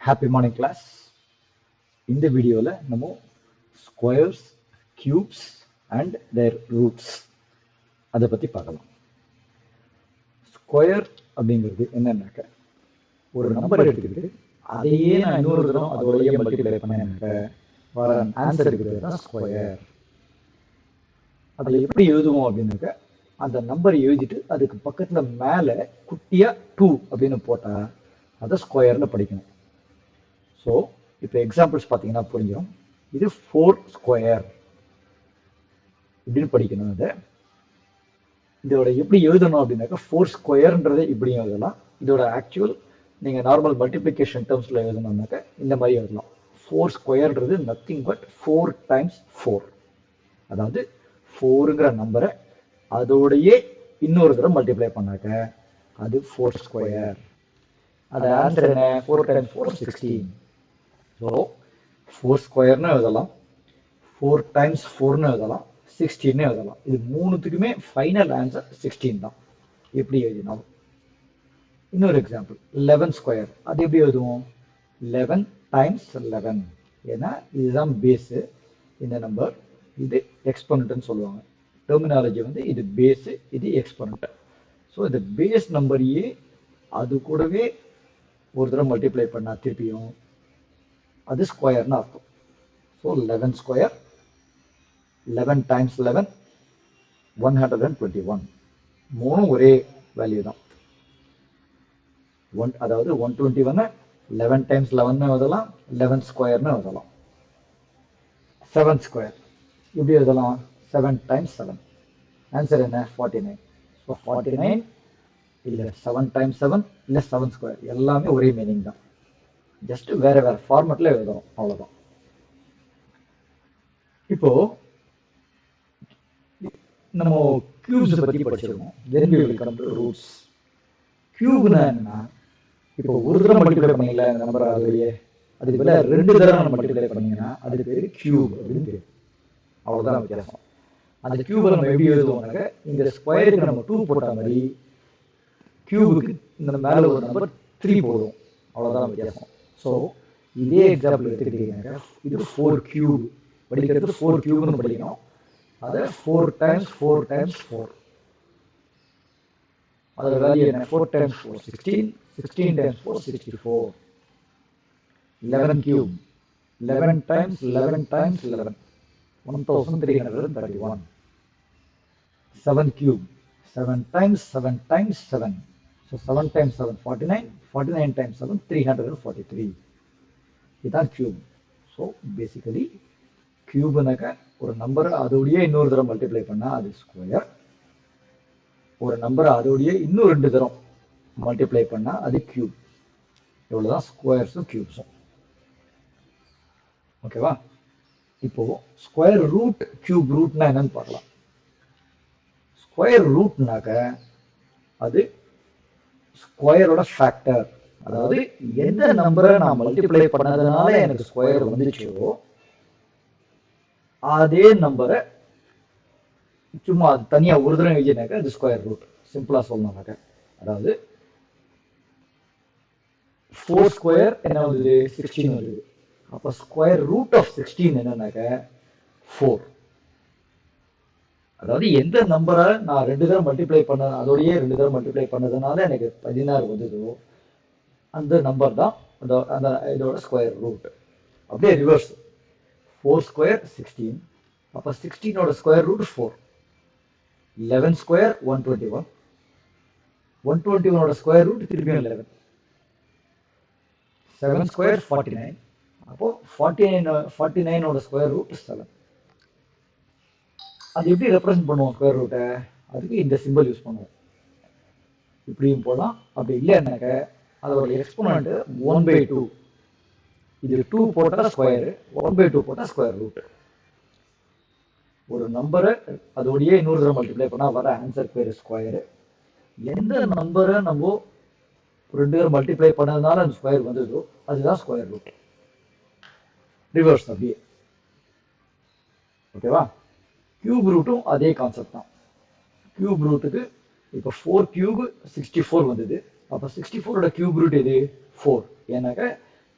Happy morning class. இந்த வீடியோல நம்ம squares, cubes and their roots அதை பத்தி பார்க்கலாம். ஸ்கொயர் அப்படிங்கிறது என்னன்னாக்க ஒரு நம்பர் எடுத்துக்கிட்டு அதையே நான் இன்னொரு தரம் அதோடய மல்டிப்ளை பண்ணேன்னாக்க வர ஆன்சருக்கு பேர் தான் ஸ்கொயர். அதை எப்படி எழுதுவோம் அப்படின்னாக்க அந்த நம்பர் எழுதிட்டு அதுக்கு பக்கத்துல மேல குட்டியா 2 அப்படின்னு போட்டா அதை ஸ்கொயர்னு படிக்கணும். ஸோ இப்போ எக்ஸாம்பிள்ஸ் பார்த்தீங்கன்னா புரிஞ்சிடும். இது 4 ஸ்கொயர் இப்படின்னு படிக்கணும். இதோட எப்படி எழுதணும் அப்படின்னாக்கா 4 ஸ்கொயர்ன்றதை இப்படியும் எழுதலாம். இதோட ஆக்சுவல் நீங்கள் நார்மல் மல்டிப்ளிகேஷன் டேர்ம்ஸில் எழுதணும்னாக்கா இந்த மாதிரி எழுதலாம். 4 ஸ்கொயர்ன்றது நத்திங் பட் 4 டைம்ஸ் 4. அதாவது 4ங்கிற நம்பரை அதோடையே இன்னொரு தடவை மல்டிப்ளை பண்ணாக்க அது 4 ஸ்கொயர். அது ஆன்சர் என்ன? 4 டைம்ஸ் 4 16. ஸோ 4 ஸ்கொயர்னு எழுதலாம், 4 டைம்ஸ் 4ன்னு எழுதலாம், 16ன்னு எழுதலாம். இது மூணுத்துக்குமே ஃபைனல் ஆன்சர் 16 தான். எப்படி எழுதினாலும். இன்னொரு எக்ஸாம்பிள் 11 ஸ்கொயர். அது எப்படி எழுதுவோம்? 11 டைம்ஸ் 11. ஏன்னா இதுதான் பேஸு இந்த நம்பர், இது எக்ஸ்பொனன்ட்னு சொல்லுவாங்க. டெர்மினாலஜி வந்து இது பேஸு, இது எக்ஸ்பொனன்ட். ஸோ இந்த பேஸ் நம்பரையே அது கூடவே ஒரு தடவை மல்டிப்ளை பண்ணா திருப்பியும் அது ஸ்கொயர்னு அர்த்தம். So 11 square, 11 times 11 121. மூணும் ஒரே வேல்யூ தான். அதாவது 121 11 டைம்ஸ் 11 எழுதலாம், 11 ஸ்கொயர்னு எழுதலாம். 7 ஸ்கொயர் இப்படி எழுதலாம், 7 டைம்ஸ் 7. ஆன்சர் என்ன? 49. ஸோ 49 இல்லை 7 டைம்ஸ் 7 இல்லை 7 ஸ்கொயர் எல்லாமே ஒரே மீனிங் தான். ஜஸ்ட் வேற வேற ஃபார்மேட்ல எழுதணும், அவ்வளவுதான். இப்போ நம்ம கியூப்ஸ் பத்தி படிச்சிருக்கோம். then we will come to roots. கியூப்னா என்ன? இப்போ ஒரு தடவை மல்டிப்ளை பண்ணீங்களா இந்த நம்பர் அதுலயே, அதுக்கு பதிலா 2 தடவை மல்டிப்ளை பண்ணீங்கன்னா அது பேரு கியூப் அப்படின்னு பேரு. அவ்வளவுதான் வித்தியாசம். அந்த கியூபை நம்ம எப்படி எழுதுவோம்னாக்க இந்த ஸ்கொயருக்கு நம்ம 2 போட்ட மாதிரி கியூபுக்கு இந்த மேல ஒரு நம்பர் 3 போடும். அவ்வளவுதான் வித்தியாசம். ஸோ இதே எக்ஸாம்பிள் எடுத்துக்கிட்டீங்கன்னா இது 4 கியூப் படிக்கிறது 4 கியூப்னு படிக்கணும். அதை 4 டைம்ஸ் 4 டைம்ஸ் 4. அதோட வேல்யூ என்ன? 4 times 4 16, 16 times 4 64. 11 cube 11 times 11 times 11 1331. 7 cube 7 times 7 times 7. So 7 times 7 49, 49 times 7 343. இதுதான் கியூப். ஸோ பேசிக்கலி கியூப்னாக்க ஒரு நம்பரை அதோடைய இன்னொரு தரம் மல்டிப்ளை பண்ணா அது ஸ்கொயர். ஒரு நம்பரை அதோடைய இன்னும் 2 தரம் மல்டிப்ளை பண்ணா அது கியூப். இவ்வளவுதான் ஸ்கொயர்ஸும் கியூப்ஸும். ஓகேவா? இப்போ ஸ்கொயர் ரூட், கியூப் ரூட்னா என்னன்னு பார்க்கலாம். ஸ்கொயர் ரூட்னாக்க அது ஸ்கொயரோட ஃபேக்டர். அதாவது எந்த நம்பரை நான் மல்டிப்ளை பண்ணதுனால எனக்கு ஸ்கொயர் வந்துச்சோ அதே நம்பரை சும்மா தனியா ஒரு தடவை எழுதினாக்க அது ஸ்கொயர் ரூட். சிம்பிளா சொல்லணும்னாக்க அதாவது 4 ஸ்கொயர் என்ன வந்தது? 16 வந்தது. அப்ப ஸ்கொயர் ரூட் ஆஃப் 16 என்னன்னாக்க 4. அதாவது எந்த நம்பரை நான் 2 தடவை மல்டிப்ளை பண்ண அதோடய 2 தடவை மல்டிப்ளை பண்ணதுனால எனக்கு 16 வந்ததோ அந்த நம்பர் தான் அந்த இதோட ஸ்கொயர் ரூட். அப்படியே ரிவர்ஸ் 4 ஸ்கொயர் 16. அப்ப 16ஓட ஸ்கொயர் ரூட் 4. 11 ஸ்கொயர் 121. 121ஓட ஸ்கொயர் ரூட் திருப்பியும் 11. 7 ஸ்கொயர் 49. அப்போ 49ஓட ஸ்கொயர் ரூட் 7. அது எப்படி ரெப்ரசென்ட் பண்ணுவோம் ஸ்கொயர் ரூட்டை? அதுக்கு இந்த சிம்பிள் யூஸ் பண்ணுவோம். இப்படியும் போடலாம். அப்படி இல்லைன்னாக்க அதோட எக்ஸ்போனன்ட் 1/2. இது 2 போட்டா ஸ்கொயர், 1/2 போட்டா ஸ்கொயர் ரூட். ஒரு நம்பரை அதோடய இன்னொரு தடவை மல்டிப்ளை பண்ணா வர ஆன்சர் பேரு ஸ்கொயர். எந்த நம்பரை நம்ம 2 தடவை மல்டிப்ளை பண்ணதுனால அந்த ஸ்கொயர் வந்ததோ அதுதான் ஸ்கொயர் ரூட். ரிவர்ஸ் அப்படியே. ஓகேவா? கியூப் ரூட்டும் அதே கான்செப்ட் தான். கியூப் ரூட்டுக்கு இப்போ 4 கியூப் 64 வந்தது. அப்போ 64ஓட கியூப் ரூட் எது? 4. ஏன்னாக்க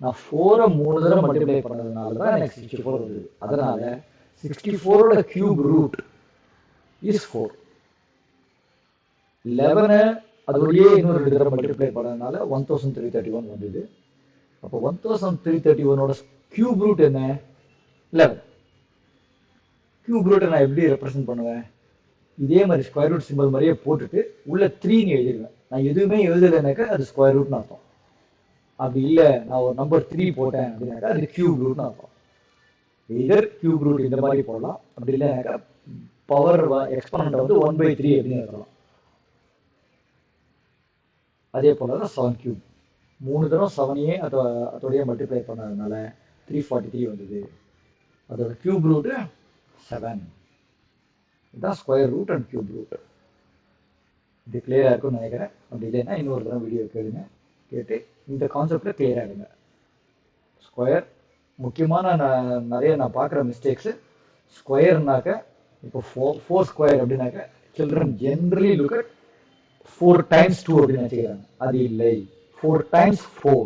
நான் 4 3 தடவை மல்டிப்ளை பண்ணதுனால தான் எனக்கு 64 வருது. அதனால 64ஓட கியூப் ரூட் இஸ் 4. 11 அதோடயே இன்னொரு 2 தடவை மல்டிப்ளை பண்ணதுனால 1331 வந்தது. அப்போ 1331ஓட கியூப் ரூட் என்ன? 11. கியூப் ரூட்டை நான் எப்படி ரெப்ரசென்ட் பண்ணுவேன்? இதே மாதிரி ஸ்கொயர் ரூட் சிம்பிள் மாதிரியே போட்டுட்டு உள்ள 3ன்னு எழுதிடுவேன். நான் எதுவுமே எழுதலைனாக்கா அது ஸ்கொயர் ரூட்னு அர்த்தம். அப்படி இல்லை, நான் ஒரு நம்பர் 3 போட்டேன் அப்படின்னாக்கா அது கியூப் ரூட்னு அர்த்தம். இதர் கியூப் ரூட் இந்த மாதிரி போடலாம். அப்படி இல்லைனாக்கா பவர் எக்ஸ்பனண்ட் வந்து 1/3 அப்படின்னு எழுதலாம். அதே போல தான் 7 கியூப் 3 தடவை 7ஐயே அதோடய மல்டிப்ளை பண்ணதுனால 343 வந்தது. அதோட கியூப் ரூட்டு 7. இதுதான் square root and cube root. இது கிளியராக இருக்கும்னு நினைக்கிறேன். அப்படி இல்லைன்னா இன்னொரு தடவை வீடியோ கேளுங்க, கேட்டு இந்த கான்செப்டில் கிளியராக இருங்க. ஸ்கொயர் முக்கியமான நிறைய நான் பார்க்குற மிஸ்டேக்ஸு, ஸ்கொயர்னாக்க இப்போ 4 ஸ்கொயர் அப்படின்னாக்க children generally look at 4 times 2 அப்படின்னு நினச்சிக்கிறாங்க. அது இல்லை, 4 times 4.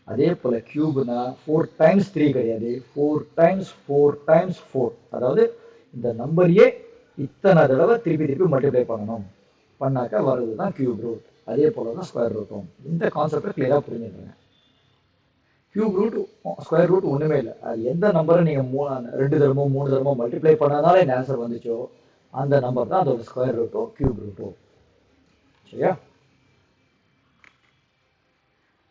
அதே போல் கியூப்னா 4 times 3 கிடையாது, 4 times 4 times 4. அதாவது இந்த நம்பரையே இத்தனை தடவை திருப்பி மல்டிப்ளை பண்ணணும், பண்ணாக்கா வர்றது தான் கியூப் ரூட். அதே போல தான் ஸ்கொயர் ரூட்டும். இந்த கான்செப்டை கிளியராக புரிஞ்சுக்கிறேன். கியூப் ரூட் ஸ்கொயர் ரூட் ஒன்றுமே இல்லை. அது எந்த நம்பரை நீங்கள் 2 தடமோ 3 தடமோ மல்டிப்ளை பண்ணாதால இந்த ஆன்சர் வந்துச்சோ அந்த நம்பர் தான் அதோட ஸ்கொயர் ரூட்டோ கியூப் ரூட்டோ. சரியா?